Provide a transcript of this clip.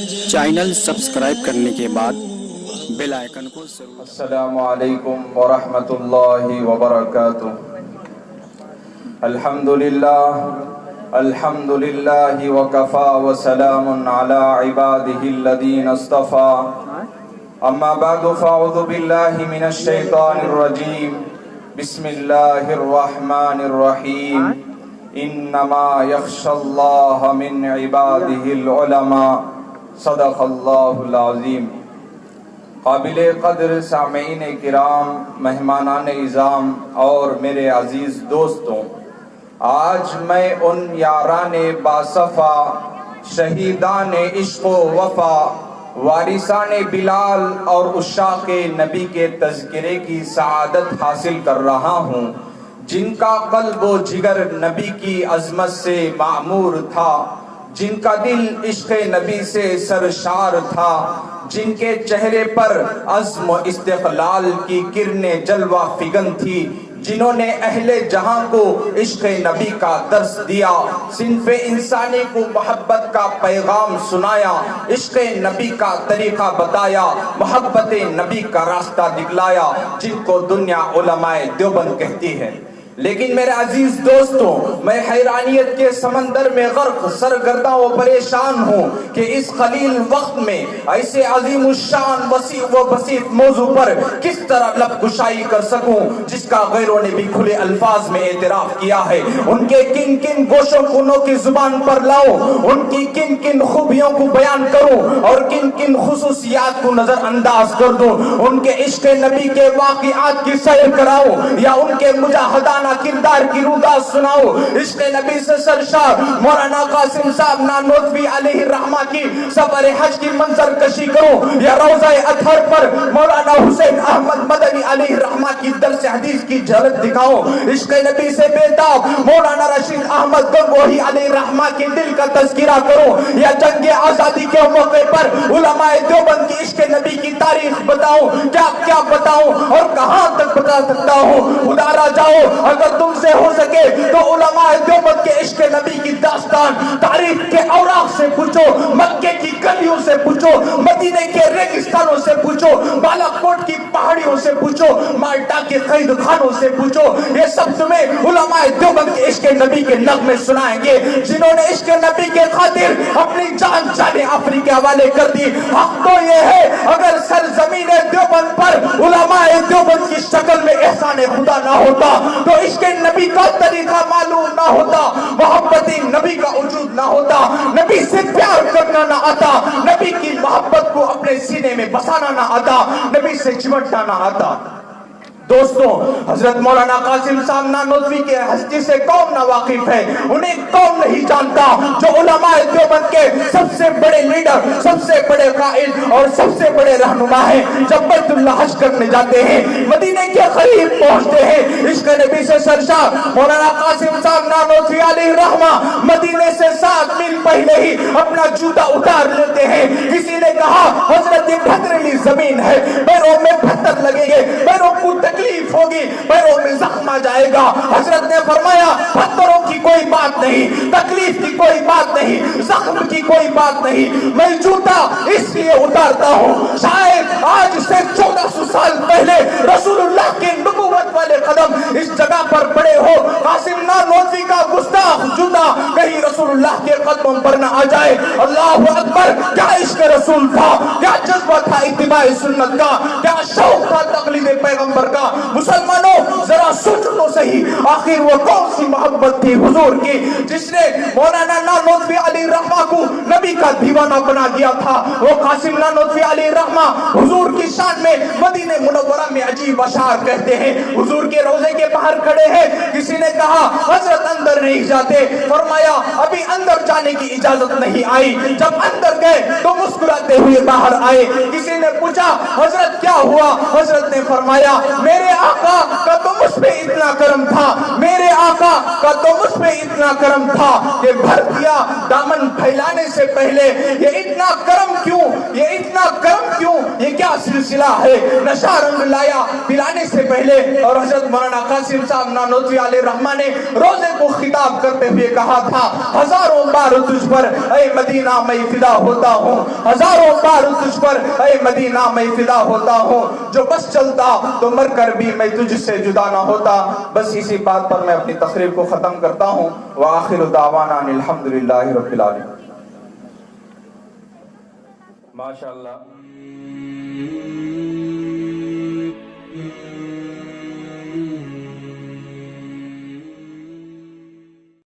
Channel subscribe کرنے کے بعد بیل آئیکن کو ضرور. السلام علیکم ورحمۃ اللہ وبرکاتہ. الحمد للہ وکفا وسلام علی عبادہ الذین اصطفى. اما بعد فاعوذ باللہ من الشیطان الرجیم. بسم اللہ الرحمن الرحیم. انما یخشی اللہ من عبادہ العلماء. صدق اللہ العظیم. قابل قدر سامعین کرام، مہمانان اعظام اور میرے عزیز دوستوں، آج میں ان یاران باصفا، شہیدان عشق و وفا، وارثان بلال اور عشاق نبی کے تذکرے کی سعادت حاصل کر رہا ہوں، جن کا قلب و جگر نبی کی عظمت سے معمور تھا، جن کا دل عشق نبی سے سرشار تھا، جن کے چہرے پر عزم و استقلال کی کرنیں جلوہ فگن تھی، جنہوں نے اہل جہاں کو عشق نبی کا درس دیا، صنف انسانی کو محبت کا پیغام سنایا، عشق نبی کا طریقہ بتایا، محبت نبی کا راستہ دکھلایا، جن کو دنیا علماء دیوبند کہتی ہے. لیکن میرے عزیز دوستوں، میں حیرانیت کے سمندر میں غرق سرگرداں و پریشان ہوں کہ اس قلیل وقت میں ایسے عظیم الشان وسیع و بسیط موضوع پر کس طرح لب کشائی کر سکوں جس کا غیروں نے بھی کھلے الفاظ میں اعتراف کیا ہے. ان کے کن کن گوشوں کنوں کی زبان پر لاؤں، ان کی کن کن خوبیوں کو بیان کروں اور کن کن خصوصیات کو نظر انداز کر دوں، ان کے عشق نبی کے واقعات کی سیر کراؤں یا ان کے مجاہدانہ کردار کی روداد سناؤ، عشق نبی سے سرشار مولانا قاسم صاحب نانوتوی علیہ الرحمہ کی سفر حج کی منظر کشی کروں یا روضہ اطہر پر مولانا حسین احمد مدنی علیہ الرحمہ کی درس حدیث کی جھلک دکھاؤں، عشق نبی سے بیتاب مولانا رشید احمد گنگوہی علیہ الرحمہ کے دل کا تذکرہ کروں یا جنگ آزادی کے موقع پر علماء دیوبند کی عشق نبی کی تاریخ بتاؤں. کیا بتاؤں اور کہاں تک بتا سکتا ہوں؟ خدا را جاؤ، اگر تم سے ہو سکے تو علماء دیوبند کے عشق نبی کی داستان تاریخ کے اوراق سے پوچھو، مکے کی گلیوں سے پوچھو، مدینے کے ریگستانوں سے پوچھو، بالا کوٹ کی پہاڑیوں سے پوچھو، مالٹا کے قید خانوں سے پوچھو. یہ سب تمہیں علماء دیوبند کے عشق نبی کے نغمے سنائیں گے، جنہوں نے عشق نبی کے خاطر اپنی جان جانے افریقہ حوالے کر دی. حق تو یہ ہے، اگر سرزمین دیوبند پر علماء دیوبند کی شکل میں احسان خدا نہ ہوتا تو عشق نبی کا طریقہ معلوم نہ ہوتا، محبت نبی کا وجود نہ ہوتا، نبی سے پیار کرنا نہ آتا، نبی کی محبت کو اپنے سینے میں بسانا نہ آتا، نبی سے چمٹنا نہ آتا. دوستوں، حضرت مولانا قاسم صاحب نانوتوی کے ہستی سے کون نہ واقف ہے؟ انہیں کون نہیں جانتا جو علماء دیوبند کے سب سے بڑے لیڈر، سب سے بڑے قائد اور سب سے بڑے رہنما ہیں. جب بیت اللہ حج کرنے جاتے ہیں، مدینے کے قریب پہنچتے ہیں، عشق نبی سے سرشار مولانا قاسم صاحب نانوتوی علیہ الرحمہ مدینے سے 7 میل پہلے ہی اپنا جوتا اتار لیتے ہیں. کسی نے کہا حضرت یہ پتھریلی زمین ہے، پیروں میں پتھر لگیں گے، پیروں کو تکلیف ہوگی، پیروں میں زخم آ جائے گا. حضرت نے فرمایا پتھروں کی کوئی بات نہیں، تکلیف کی کوئی بات نہیں، زخم کی کوئی بات نہیں، میں جوتا اس لیے اتارتا ہوں شاید آج سے 1400 سال پہلے رسول اللہ کے نبوت والے قدم اس جگہ پر پڑے ہو، قاسم نانوتوی کا گستاخ جوتا کہیں رسول اللہ کے قدموں پر نہ آ جائے. اللہ اکبر! کیا عشق رسول تھا، کیا جذبہ تھا اتباع سنت کا، کیا شوق تھا تقلید پیغمبر کا. مسلمانوں، ذرا سوچو تو صحیح، آخر وہ کون سی محبت تھی حضور کی جس نے مولانا نانوتوی علیہ الرحمہ کو نبی کا دیوانہ بنا دیا تھا؟ وہ قاسم نانوتوی علیہ الرحمہ حضور کی شان میں مدینہ منورہ میں عجیب اشعار کہتے ہیں. حضور کے روضے کے باہر کھڑے ہیں، کسی نے کہا حضرت اندر نہیں جاتے، فرمایا ابھی اندر جانے کی اجازت نہیں آئی. جب اندر گئے تو مسکراتے ہوئے باہر آئے. کسی نے پوچھا حضرت کیا ہوا؟ حضرت نے فرمایا میرے آقا کا تو مجھ پہ اتنا کرم تھا، میرے آقا کا تو مجھ پہ پہ اتنا کرم تھا کہ بھر دیا دامن پھیلانے سے پہلے. یہ اتنا کرم کیوں, یہ اتنا کرم کیوں, یہ کیا سلسلہ ہے؟ نشہ رنگ لایا پلانے سے پہلے. اور حضرت مولانا قاسم صاحب نانوتوی علیہ رحمہ نے روزے کو خطاب کرتے ہوئے کہا تھا, ہزاروں بار تجھ پر اے مدینہ میں فدا ہوتا ہوں, ہزاروں بار تجھ پر اے مدینہ میں فدا ہوتا ہوں, جو بس چلتا تو مر کر بھی میں تجھ سے جدا نہ ہوتا. بس اسی بات پر میں اپنی تقریر کو ختم کرتا ہوں. وآخر دعوانا الحمدللہ رب العالمین. ماشاءاللہ.